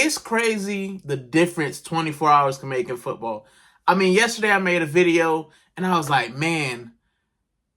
It's crazy the difference 24 hours can make in football. I mean, yesterday I made a video and I was like, man,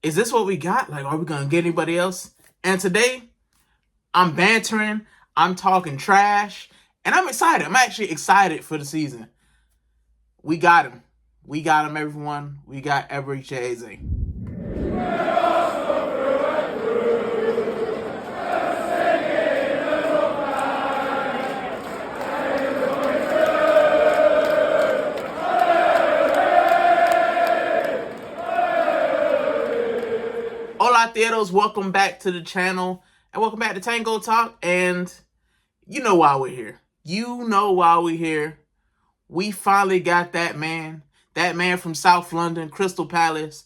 is this what we got? Like, are we going to get anybody else? And today, I'm bantering, I'm talking trash, and I'm excited. I'm actually excited for the season. We got him. We got him, everyone. We got Eze. Hola, Theros. Welcome back to the channel, and welcome back to Tango Talk. And you know why we're here. You know why we're here. We finally got that man from South London, Crystal Palace,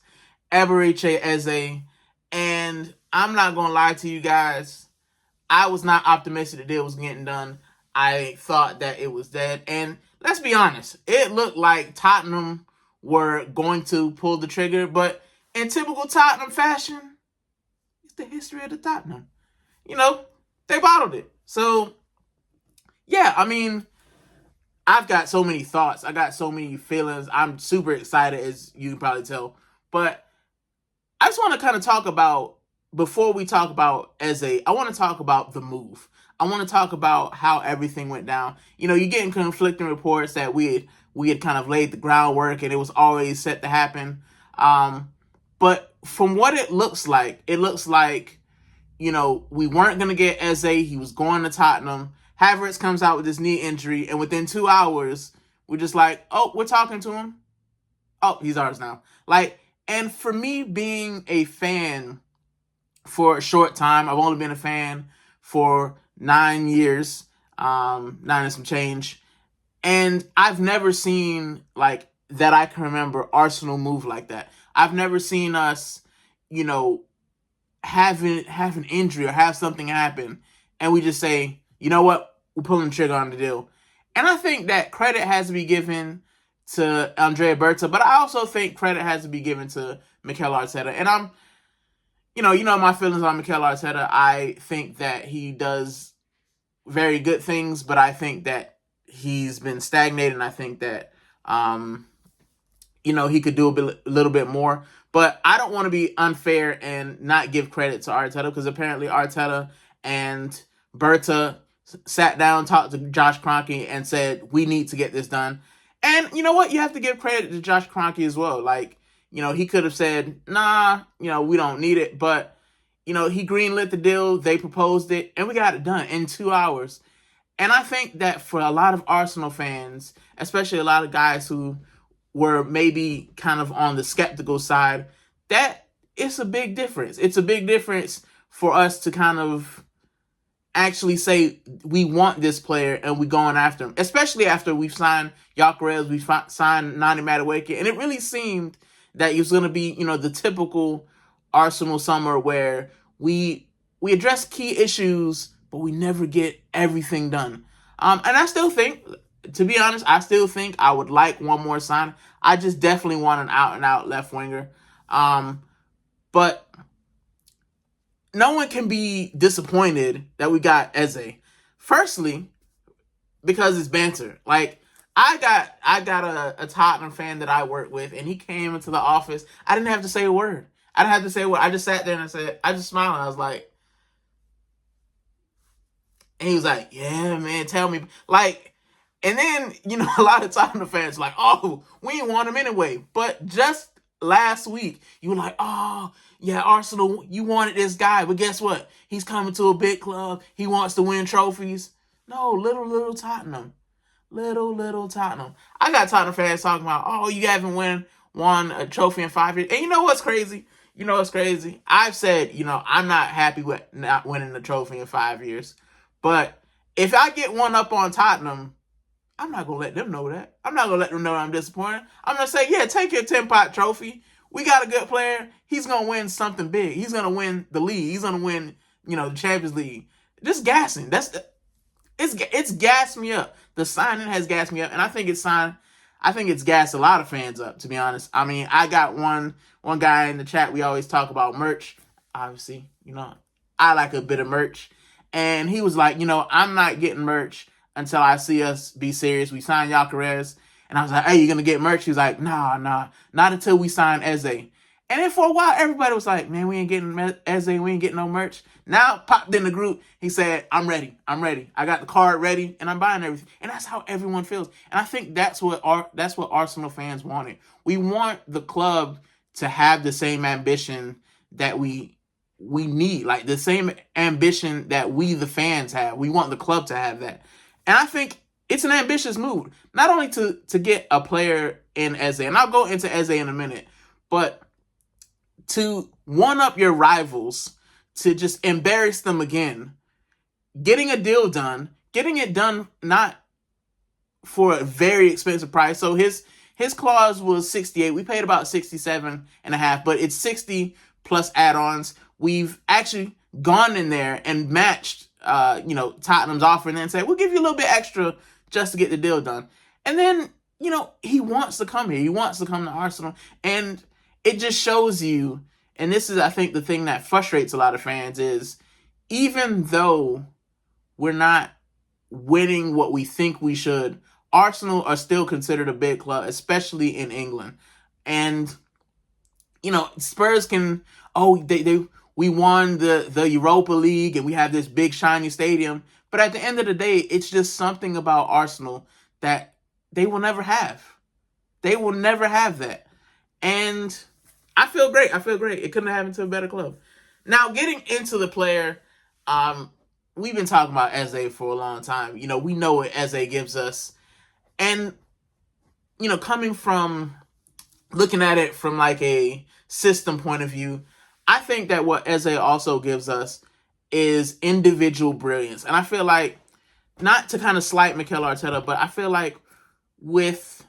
Eze. And I'm not going to lie to you guys. I was not optimistic that it was getting done. I thought that it was dead. And let's be honest, it looked like Tottenham were going to pull the trigger. But in typical Tottenham fashion, it's the history of the Tottenham. You know, they bottled it. So, yeah, I mean, I've got so many thoughts. I got so many feelings. I'm super excited, as you can probably tell. But I just want to kind of talk about, before we talk about Eze, I want to talk about the move. I want to talk about how everything went down. You know, you're getting conflicting reports that we had kind of laid the groundwork and it was always set to happen. But from what it looks like, you know, we weren't going to get Eze. He was going to Tottenham. Havertz comes out with this knee injury, and within 2 hours, we're just like, oh, we're talking to him. Oh, he's ours now. Like, and for me being a fan for a short time, I've only been a fan for 9 years, 9 and some change, and I've never seen, like, that I can remember Arsenal move like that. I've never seen us, you know, have an injury or have something happen, and we just say, you know what, we're pulling the trigger on the deal. And I think that credit has to be given to Andrea Berta, but I also think credit has to be given to Mikel Arteta. And I'm, you know my feelings on Mikel Arteta. I think that he does very good things, but I think that he's been stagnated, and I think that, you know, he could do a little bit more. But I don't want to be unfair and not give credit to Arteta, because apparently Arteta and Berta sat down, talked to Josh Kroenke, and said, we need to get this done. And you know what? You have to give credit to Josh Kroenke as well. Like, you know, he could have said, nah, you know, we don't need it. But, you know, he greenlit the deal. They proposed it, and we got it done in 2 hours. And I think that for a lot of Arsenal fans, especially a lot of guys who were maybe kind of on the skeptical side, that it's a big difference. It's a big difference for us to kind of actually say we want this player and we're going after him, especially after we've signed Gyökeres, we've signed Nani Madueke, and it really seemed that it was going to be, you know, the typical Arsenal summer where we address key issues, but we never get everything done. And I still think, to be honest, I still think I would like one more sign. I just definitely want an out-and-out left winger. But no one can be disappointed that we got Eze. Firstly, because it's banter. Like, I got a Tottenham fan that I work with, and he came into the office. I didn't have to say a word. I didn't have to say a word. I just sat there and I just smiled. And I was like, and he was like, yeah, man, tell me. Like, and then, you know, a lot of Tottenham fans like, oh, we didn't want him anyway. But just last week, you were like, oh, yeah, Arsenal, you wanted this guy. But guess what? He's coming to a big club. He wants to win trophies. No, little Tottenham. Little Tottenham. I got Tottenham fans talking about, oh, you haven't won a trophy in 5 years. And you know what's crazy? I've said, you know, I'm not happy with not winning the trophy in 5 years. But if I get one up on Tottenham, I'm not going to let them know that. I'm not going to let them know I'm disappointed. I'm going to say, yeah, take your 10-pot trophy. We got a good player. He's going to win something big. He's going to win the league. He's going to win, you know, the Champions League. Just gassing. It's gassed me up. The signing has gassed me up, and I think it's gassed a lot of fans up, to be honest. I mean, I got one guy in the chat. We always talk about merch. Obviously, you know, I like a bit of merch. And he was like, you know, I'm not getting merch until I see us be serious. We signed Gyökeres, and I was like, hey, you gonna get merch? He was like, nah, not until we sign Eze. And then for a while, everybody was like, man, we ain't getting Eze, we ain't getting no merch. Now, popped in the group, he said, I'm ready. I got the card ready, and I'm buying everything. And that's how everyone feels. And I think that's what Arsenal fans wanted. We want the club to have the same ambition that we need, like the same ambition that we, the fans, have. We want the club to have that. And I think it's an ambitious move, not only to get a player in Eze, and I'll go into Eze in a minute, but to one up your rivals, to just embarrass them again, getting a deal done, getting it done not for a very expensive price. So his clause was 68. We paid about 67 and a half, but it's 60 plus add-ons. We've actually gone in there and matched Tottenham's offer and then said, we'll give you a little bit extra just to get the deal done. And then, he wants to come here. He wants to come to Arsenal. And it just shows you, and this is, I think, the thing that frustrates a lot of fans, is even though we're not winning what we think we should, Arsenal are still considered a big club, especially in England. And, Spurs can, we won the Europa League and we have this big shiny stadium. But at the end of the day, it's just something about Arsenal that they will never have. They will never have that. And I feel great. It couldn't have happened to a better club. Now, getting into the player, we've been talking about Eze for a long time. We know what Eze gives us. And, coming from looking at it from like a system point of view, I think that what Eze also gives us is individual brilliance. And I feel like, not to kind of slight Mikel Arteta, but I feel like with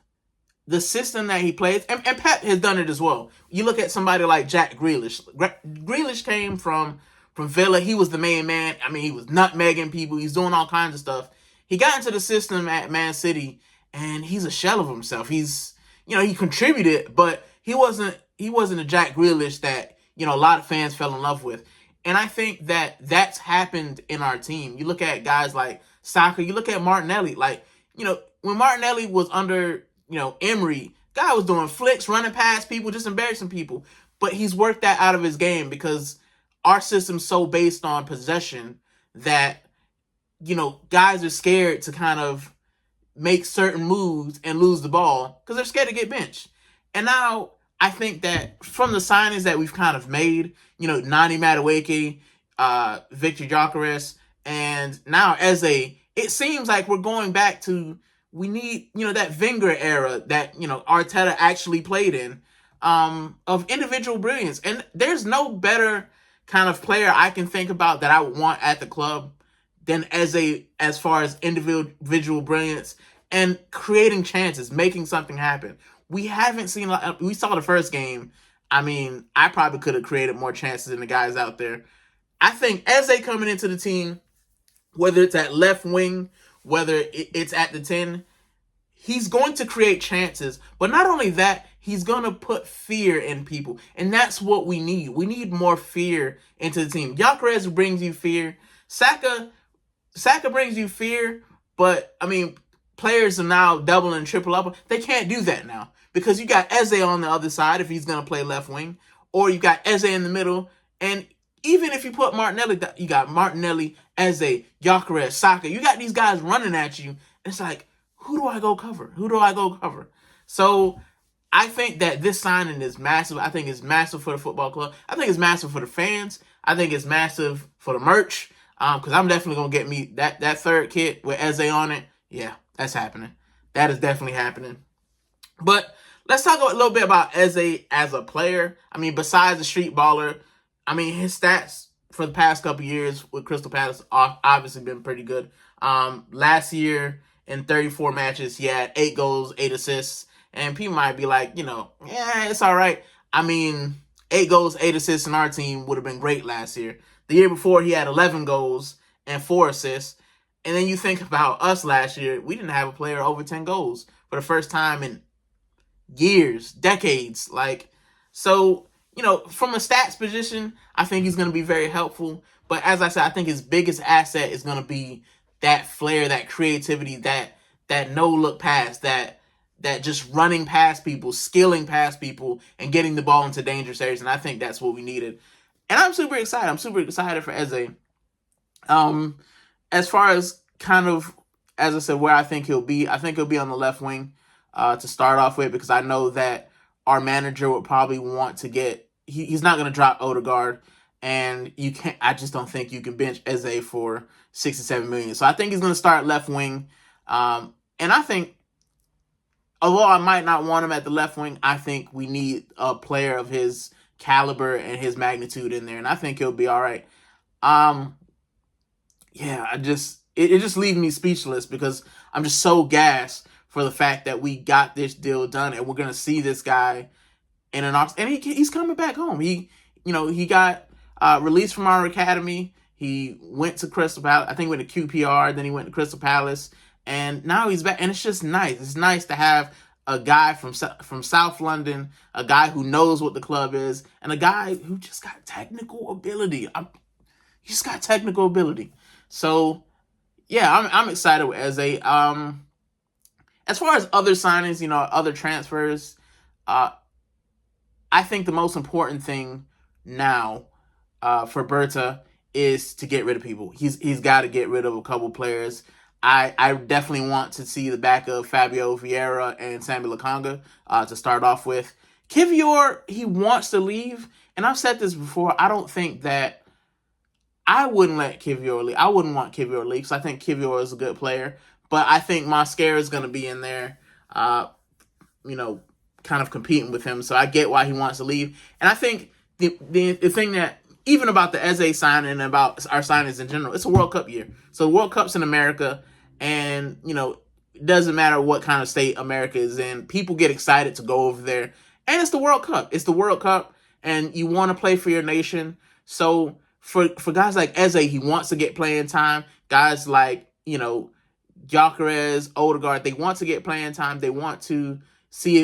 the system that he plays, and Pep has done it as well. You look at somebody like Jack Grealish. Grealish came from Villa. He was the main man. I mean, he was nutmegging people. He's doing all kinds of stuff. He got into the system at Man City, and he's a shell of himself. He's, he contributed, but he wasn't a Jack Grealish that, a lot of fans fell in love with. And I think that that's happened in our team. You look at guys like Saka, you look at Martinelli. Like, when Martinelli was under, Emery, guy was doing flicks, running past people, just embarrassing people. But he's worked that out of his game because our system's so based on possession that, guys are scared to kind of make certain moves and lose the ball because they're scared to get benched. And now I think that from the signings that we've kind of made, Nani Madueke, Victor Gyökeres, and now Eze, it seems like we're going back to, we need, that Wenger era that, Arteta actually played in, of individual brilliance. And there's no better kind of player I can think about that I would want at the club than Eze, as far as individual brilliance and creating chances, making something happen. We haven't seen, we saw the first game. I mean, I probably could have created more chances than the guys out there. I think Eze coming into the team, whether it's at left wing, whether it's at the 10, he's going to create chances. But not only that, he's going to put fear in people. And that's what we need. We need more fear into the team. Gyökeres brings you fear. Saka brings you fear. But, I mean, players are now double and triple up. They can't do that now because you got Eze on the other side if he's going to play left wing, or you got Eze in the middle. And even if you put Martinelli, you got Martinelli, Eze, Gyökeres, Saka. You got these guys running at you. It's like, who do I go cover? So I think that this signing is massive. I think it's massive for the football club. I think it's massive for the fans. I think it's massive for the merch. Because I'm definitely going to get me that third kit with Eze on it. Yeah, that's happening. That is definitely happening. But let's talk a little bit about Eze as a player. I mean, besides the street baller, I mean, his stats for the past couple years with Crystal Palace obviously been pretty good. Last year in 34 matches, he had 8 goals, 8 assists. And people might be like, it's all right. I mean, 8 goals, 8 assists in our team would have been great last year. The year before, he had 11 goals and 4 assists. And then you think about us last year, we didn't have a player over 10 goals for the first time in years, decades. So, from a stats position, I think he's going to be very helpful. But as I said, I think his biggest asset is going to be that flair, that creativity, that no look pass, that just running past people, skilling past people, and getting the ball into dangerous areas. And I think that's what we needed. And I'm super excited. I'm super excited for Eze. As far as kind of, as I said, where I think he'll be on the left wing to start off with, because I know that our manager would probably want to get. He's not going to drop Odegaard, and you can't. I just don't think you can bench Eze for 67 million. So I think he's going to start left wing, and I think, although I might not want him at the left wing, I think we need a player of his caliber and his magnitude in there, and I think he'll be all right. Yeah, it just leaves me speechless because I'm just so gassed for the fact that we got this deal done and we're gonna see this guy in an and he's coming back home. He got released from our academy. He went to Crystal Palace. I think he went to QPR. Then he went to Crystal Palace, and now he's back. And it's just nice. It's nice to have a guy from South London, a guy who knows what the club is, and a guy who just got technical ability. He just got technical ability. So yeah, I'm excited with Eze. As far as other signings, other transfers, I think the most important thing now for Berta is to get rid of people. He's got to get rid of a couple players. I definitely want to see the back of Fabio Vieira and Sammy Lokonga to start off with. Kivior, he wants to leave, and I've said this before. I don't think that I wouldn't let Kivior leave. I wouldn't want Kivior to leave because I think Kivior is a good player. But I think Mosquera is going to be in there, kind of competing with him. So I get why he wants to leave. And I think the thing that, even about the Eze signing and about our signings in general, it's a World Cup year. So the World Cup's in America, and, it doesn't matter what kind of state America is in. People get excited to go over there. And it's the World Cup. It's the World Cup, and you want to play for your nation. So for guys like Eze, he wants to get playing time. Guys like, Gyökeres, Odegaard, they want to get playing time. They want to see,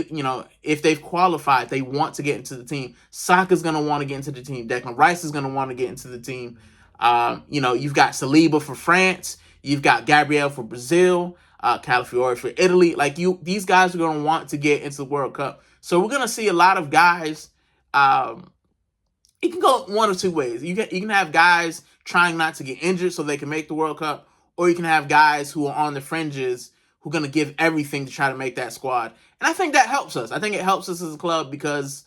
if they've qualified, they want to get into the team. Saka's going to want to get into the team. Declan Rice is going to want to get into the team. You've got Saliba for France. You've got Gabriel for Brazil. Calafiore for Italy. These guys are going to want to get into the World Cup. So we're going to see a lot of guys. It can go one of two ways. You can have guys trying not to get injured so they can make the World Cup, or you can have guys who are on the fringes who are going to give everything to try to make that squad. And I think that helps us. I think it helps us as a club because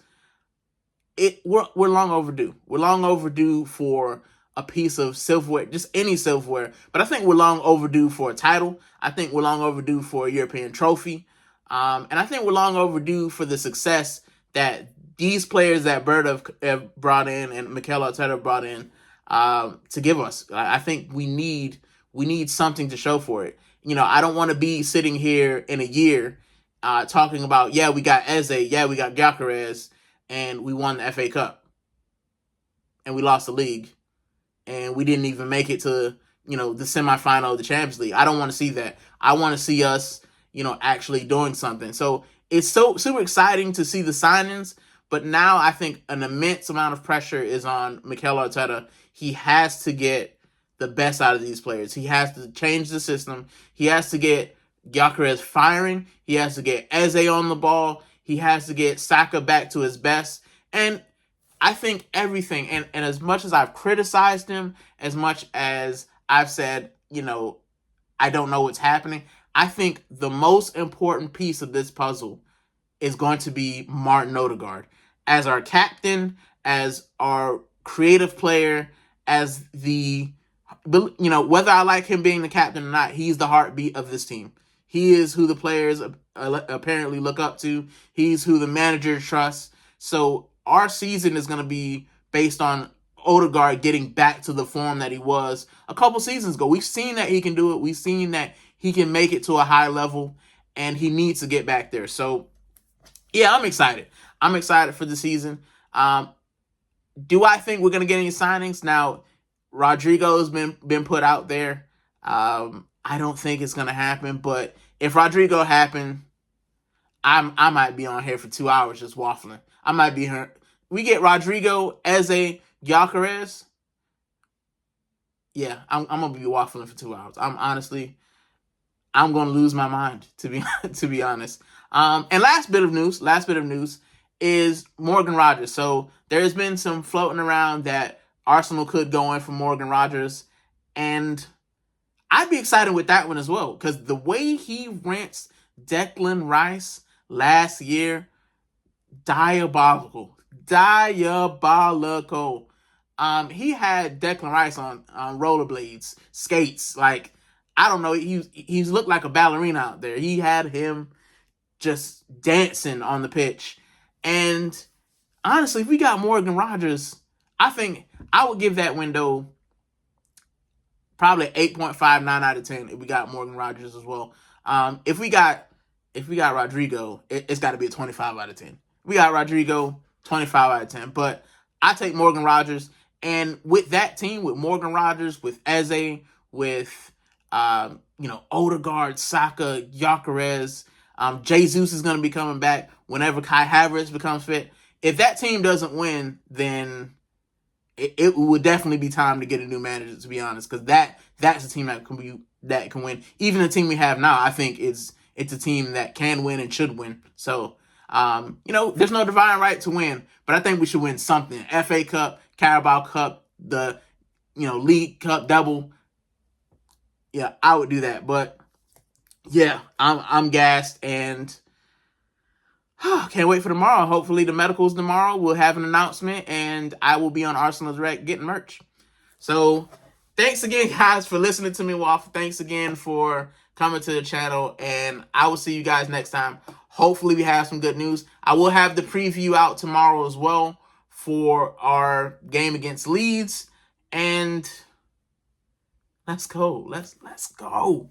we're long overdue. We're long overdue for a piece of silverware, just any silverware. But I think we're long overdue for a title. I think we're long overdue for a European trophy. And I think we're long overdue for the success that these players that Bird have brought in and Mikel Arteta brought in to give us. I think we need something to show for it. I don't want to be sitting here in a year talking about, yeah, we got Eze, yeah, we got Gyökeres, and we won the FA Cup. And we lost the league. And we didn't even make it to, the semifinal of the Champions League. I don't want to see that. I want to see us, actually doing something. So it's so super exciting to see the signings. But now I think an immense amount of pressure is on Mikel Arteta. He has to get the best out of these players. He has to change the system. He has to get Gyökeres firing. He has to get Eze on the ball. He has to get Saka back to his best. And I think everything, and as much as I've criticized him, as much as I've said, I don't know what's happening, I think the most important piece of this puzzle is going to be Martin Odegaard. As our captain, as our creative player, as whether I like him being the captain or not, he's the heartbeat of this team. He is who the players apparently look up to. He's who the manager trusts. So our season is going to be based on Odegaard getting back to the form that he was a couple seasons ago. We've seen that he can do it. We've seen that he can make it to a high level, and he needs to get back there. So, yeah, I'm excited. I'm excited for the season. Do I think we're going to get any signings? Now, Rodrigo's been put out there. I don't think it's going to happen, but if Rodrigo happened, I might be on here for 2 hours just waffling. I might be here. We get Rodrigo, Eze, Gyökeres. yeah, I'm gonna be waffling for 2 hours. I'm gonna lose my mind to be to be honest. And last bit of news is Morgan Rogers. So there's been some floating around that Arsenal could go in for Morgan Rogers, and I'd be excited with that one as well because the way he rents Declan Rice last year, diabolical, diabolical. He had Declan Rice on rollerblades, skates. Like I don't know, he's looked like a ballerina out there. He had him just dancing on the pitch. And honestly, if we got Morgan Rogers, I think I would give that window probably 8.59 out of 10 if we got Morgan Rogers as well. If we got Rodrigo, it's got to be a 25 out of 10. We got Rodrigo, 25 out of 10. But I take Morgan Rogers, and with that team, with Morgan Rogers, with Eze, with Odegaard, Saka, Gyökeres, Jesus is going to be coming back whenever Kai Havertz becomes fit. If that team doesn't win, then it would definitely be time to get a new manager, to be honest, because that's a team that can win. Even the team we have now, I think it's a team that can win and should win. So, there's no divine right to win, but I think we should win something. FA Cup, Carabao Cup, the League Cup double. Yeah, I would do that. But yeah, I'm gassed and can't wait for tomorrow. Hopefully the medicals tomorrow. We'll have an announcement and I will be on Arsenal Direct getting merch. So thanks again, guys, for listening to me, Waffle. Thanks again for coming to the channel, and I will see you guys next time. Hopefully we have some good news. I will have the preview out tomorrow as well for our game against Leeds, and let's go. Let's go.